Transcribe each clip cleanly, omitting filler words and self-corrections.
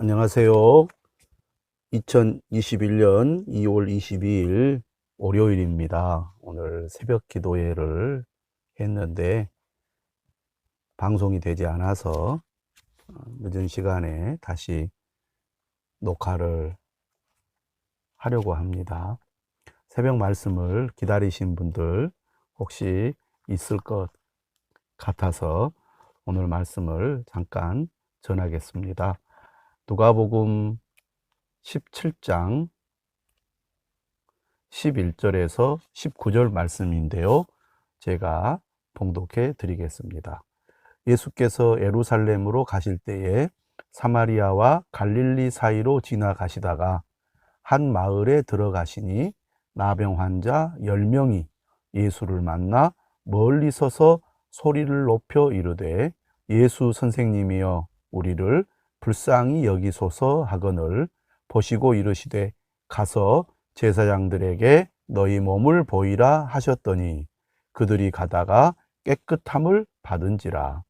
안녕하세요. 2021년 2월 22일 월요일입니다. 오늘 새벽 기도회를 했는데 방송이 되지 않아서 늦은 시간에 다시 녹화를 하려고 합니다. 새벽 말씀을 기다리신 분들 혹시 있을 것 같아서 오늘 말씀을 잠깐 전하겠습니다. 누가복음 17장 11절에서 19절 말씀인데요. 제가 봉독해 드리겠습니다. 예수께서 예루살렘으로 가실 때에 사마리아와 갈릴리 사이로 지나가시다가 한 마을에 들어가시니 나병 환자 10명이 예수를 만나 멀리 서서 소리를 높여 이르되 예수 선생님이여 우리를 불쌍히 여기소서 하거늘 보시고 이르시되 가서 제사장들에게 너희 몸을 보이라 하셨더니 그들이 가다가 깨끗함을 받은지라.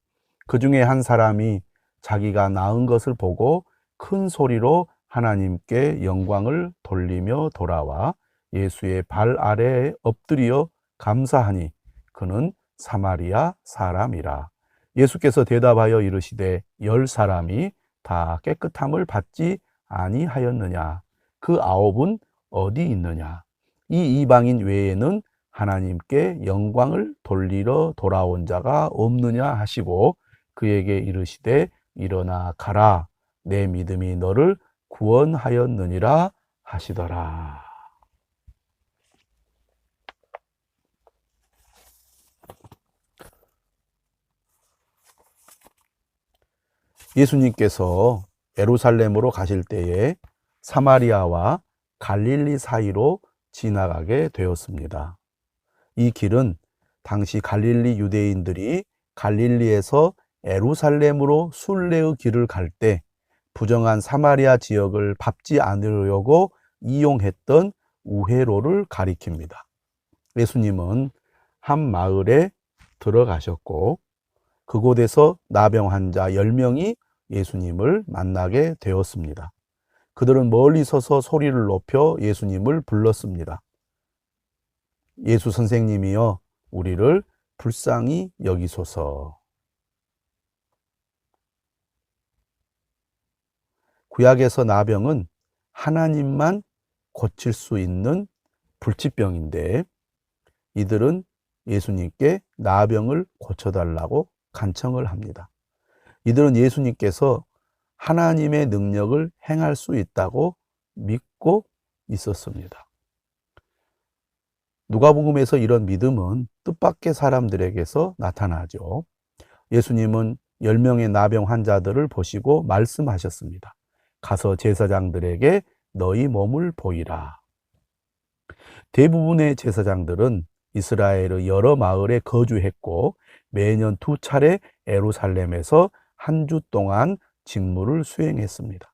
그 중에 한 사람이 자기가 나은 것을 보고 큰 소리로 하나님께 영광을 돌리며 돌아와 예수의 발 아래에 엎드려 감사하니 그는 사마리아 사람이라. 예수께서 대답하여 이르시되 10사람이 다 깨끗함을 받지 아니하였느냐? 그 9은 어디 있느냐? 이 이방인 외에는 하나님께 영광을 돌리러 돌아온 자가 없느냐 하시고 그에게 이르시되 일어나 가라. 내 믿음이 너를 구원하였느니라 하시더라. 예수님께서 예루살렘으로 가실 때에 사마리아와 갈릴리 사이로 지나가게 되었습니다. 이 길은 당시 갈릴리 유대인들이 갈릴리에서 예루살렘으로 순례의 길을 갈 때 부정한 사마리아 지역을 밟지 않으려고 이용했던 우회로를 가리킵니다. 예수님은 한 마을에 들어가셨고 그곳에서 나병 환자 10명이 예수님을 만나게 되었습니다. 그들은 멀리 서서 소리를 높여 예수님을 불렀습니다. 예수 선생님이여 우리를 불쌍히 여기소서. 구약에서 나병은 하나님만 고칠 수 있는 불치병인데 이들은 예수님께 나병을 고쳐달라고 간청을 합니다. 이들은 예수님께서 하나님의 능력을 행할 수 있다고 믿고 있었습니다. 누가복음에서 이런 믿음은 뜻밖의 사람들에게서 나타나죠. 예수님은 10명의 나병 환자들을 보시고 말씀하셨습니다. 가서 제사장들에게 너희 몸을 보이라. 대부분의 제사장들은 이스라엘의 여러 마을에 거주했고 매년 2차례 예루살렘에서 한 주 동안 직무를 수행했습니다.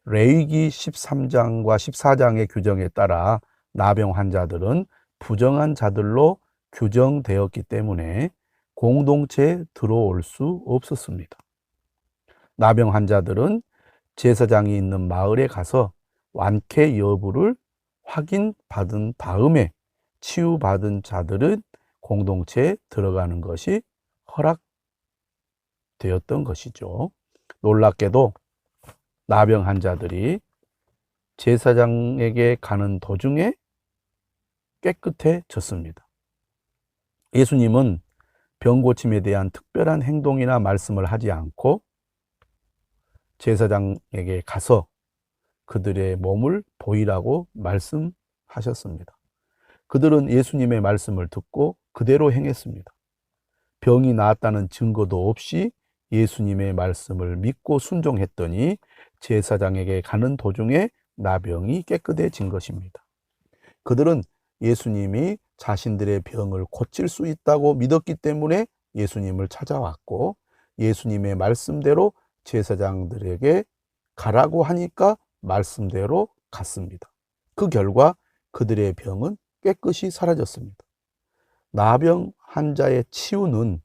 레위기 13장과 14장의 규정에 따라 나병 환자들은 부정한 자들로 규정되었기 때문에 공동체에 들어올 수 없었습니다. 나병 환자들은 제사장이 있는 마을에 가서 완쾌 여부를 확인받은 다음에 치유받은 자들은 공동체에 들어가는 것이 허락되었던 것이죠. 놀랍게도 나병 환자들이 제사장에게 가는 도중에 깨끗해졌습니다. 예수님은 병 고침에 대한 특별한 행동이나 말씀을 하지 않고 제사장에게 가서 그들의 몸을 보이라고 말씀하셨습니다. 그들은 예수님의 말씀을 듣고 그대로 행했습니다. 병이 나았다는 증거도 없이 예수님의 말씀을 믿고 순종했더니 제사장에게 가는 도중에 나병이 깨끗해진 것입니다. 그들은 예수님이 자신들의 병을 고칠 수 있다고 믿었기 때문에 예수님을 찾아왔고 예수님의 말씀대로 제사장들에게 가라고 하니까 말씀대로 갔습니다. 그 결과 그들의 병은 깨끗이 사라졌습니다. 나병 환자의 치유는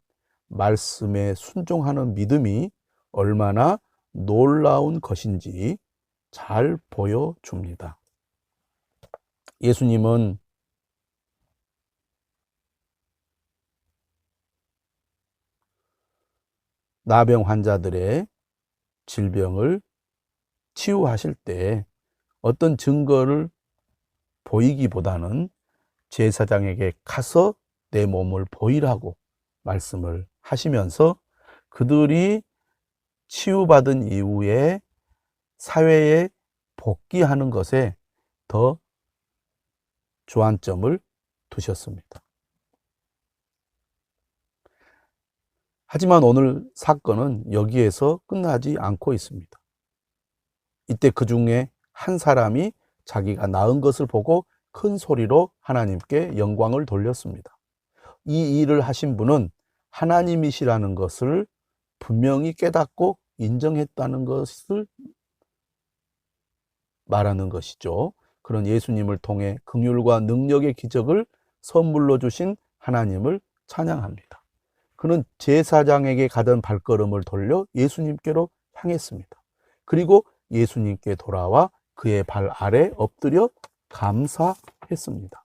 말씀에 순종하는 믿음이 얼마나 놀라운 것인지 잘 보여줍니다. 예수님은 나병 환자들의 질병을 치유하실 때 어떤 증거를 보이기보다는 제사장에게 가서 내 몸을 보이라고 말씀을 하시면서 그들이 치유받은 이후에 사회에 복귀하는 것에 더 주안점을 두셨습니다. 하지만 오늘 사건은 여기에서 끝나지 않고 있습니다. 이때 그 중에 한 사람이 자기가 나은 것을 보고 큰 소리로 하나님께 영광을 돌렸습니다. 이 일을 하신 분은 하나님이시라는 것을 분명히 깨닫고 인정했다는 것을 말하는 것이죠. 그런 예수님을 통해 긍휼과 능력의 기적을 선물로 주신 하나님을 찬양합니다. 그는 제사장에게 가던 발걸음을 돌려 예수님께로 향했습니다. 그리고 예수님께 돌아와 그의 발 아래 엎드려 감사했습니다.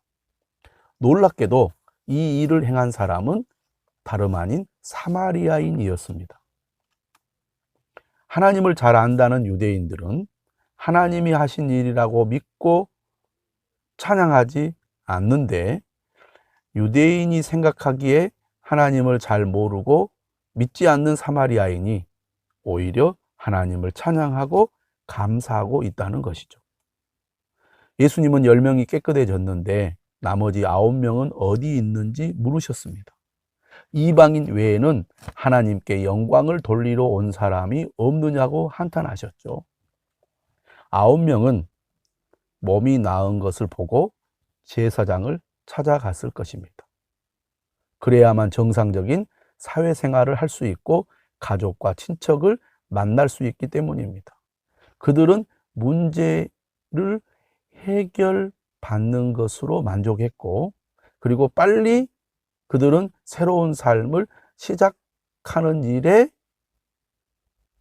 놀랍게도 이 일을 행한 사람은 다름 아닌 사마리아인이었습니다. 하나님을 잘 안다는 유대인들은 하나님이 하신 일이라고 믿고 찬양하지 않는데, 유대인이 생각하기에 하나님을 잘 모르고 믿지 않는 사마리아인이 오히려 하나님을 찬양하고 감사하고 있다는 것이죠. 예수님은 10명이 깨끗해졌는데 나머지 9명은 어디 있는지 물으셨습니다. 이방인 외에는 하나님께 영광을 돌리러 온 사람이 없느냐고 한탄하셨죠. 9명은 몸이 나은 것을 보고 제사장을 찾아갔을 것입니다. 그래야만 정상적인 사회생활을 할 수 있고 가족과 친척을 만날 수 있기 때문입니다. 그들은 문제를 해결받는 것으로 만족했고, 그리고 빨리 그들은 새로운 삶을 시작하는 일에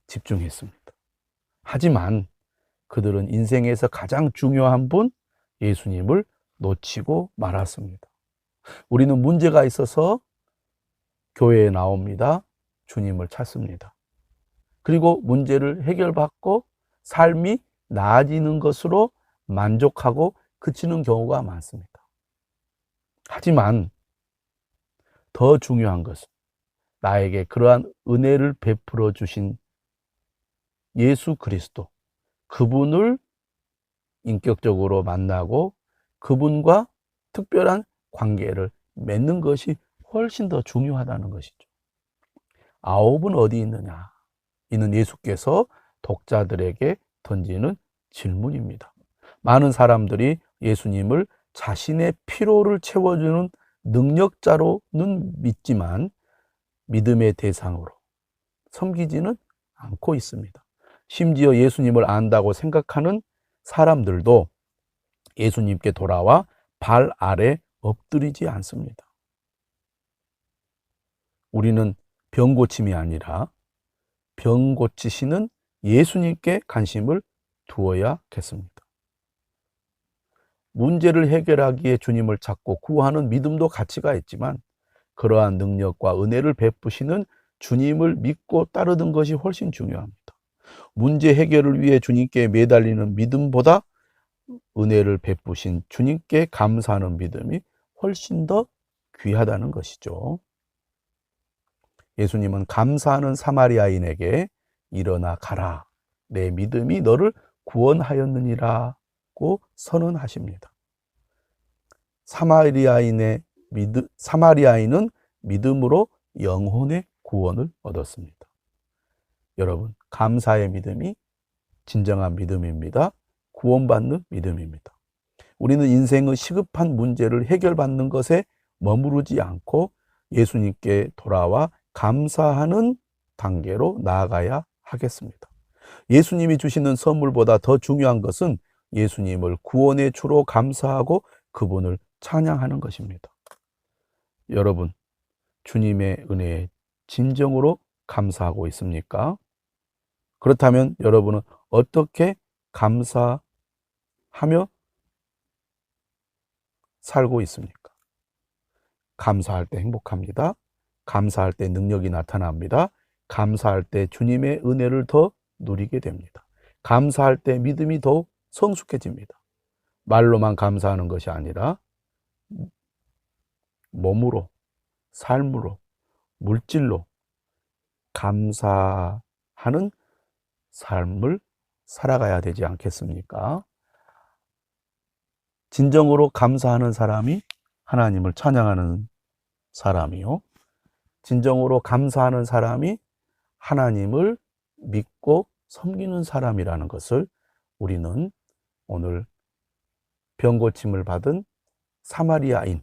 집중했습니다. 하지만 그들은 인생에서 가장 중요한 분 예수님을 놓치고 말았습니다. 우리는 문제가 있어서 교회에 나옵니다. 주님을 찾습니다. 그리고 문제를 해결받고 삶이 나아지는 것으로 만족하고 그치는 경우가 많습니다. 하지만 더 중요한 것은 나에게 그러한 은혜를 베풀어 주신 예수 그리스도, 그분을 인격적으로 만나고 그분과 특별한 관계를 맺는 것이 훨씬 더 중요하다는 것이죠. 9은 어디 있느냐? 이는 예수께서 독자들에게 던지는 질문입니다. 많은 사람들이 예수님을 자신의 피로를 채워주는 능력자로는 믿지만 믿음의 대상으로 섬기지는 않고 있습니다. 심지어 예수님을 안다고 생각하는 사람들도 예수님께 돌아와 발 아래 엎드리지 않습니다. 우리는 병 고침이 아니라 병 고치시는 예수님께 관심을 두어야겠습니다. 문제를 해결하기에 주님을 찾고 구하는 믿음도 가치가 있지만 그러한 능력과 은혜를 베푸시는 주님을 믿고 따르는 것이 훨씬 중요합니다. 문제 해결을 위해 주님께 매달리는 믿음보다 은혜를 베푸신 주님께 감사하는 믿음이 훨씬 더 귀하다는 것이죠. 예수님은 감사하는 사마리아인에게 일어나 가라, 내 믿음이 너를 구원하였느니라고 선언하십니다. 사마리아인은 믿음으로 영혼의 구원을 얻었습니다. 여러분, 감사의 믿음이 진정한 믿음입니다. 구원받는 믿음입니다. 우리는 인생의 시급한 문제를 해결받는 것에 머무르지 않고 예수님께 돌아와 감사하는 단계로 나아가야 하겠습니다. 예수님이 주시는 선물보다 더 중요한 것은 예수님을 구원의 주로 감사하고 그분을 찬양하는 것입니다. 여러분, 주님의 은혜에 진정으로 감사하고 있습니까? 그렇다면 여러분은 어떻게 감사하며 살고 있습니까? 감사할 때 행복합니다. 감사할 때 능력이 나타납니다. 감사할 때 주님의 은혜를 더 누리게 됩니다. 감사할 때 믿음이 더욱 성숙해집니다. 말로만 감사하는 것이 아니라 몸으로, 삶으로, 물질로 감사하는 삶을 살아가야 되지 않겠습니까? 진정으로 감사하는 사람이 하나님을 찬양하는 사람이요. 진정으로 감사하는 사람이 하나님을 믿고 섬기는 사람이라는 것을 우리는 오늘 병고침을 받은 사마리아인을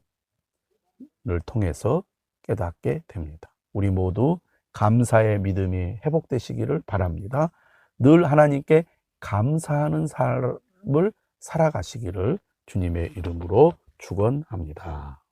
통해서 깨닫게 됩니다. 우리 모두 감사의 믿음이 회복되시기를 바랍니다. 늘 하나님께 감사하는 삶을 살아가시기를 주님의 이름으로 축원합니다.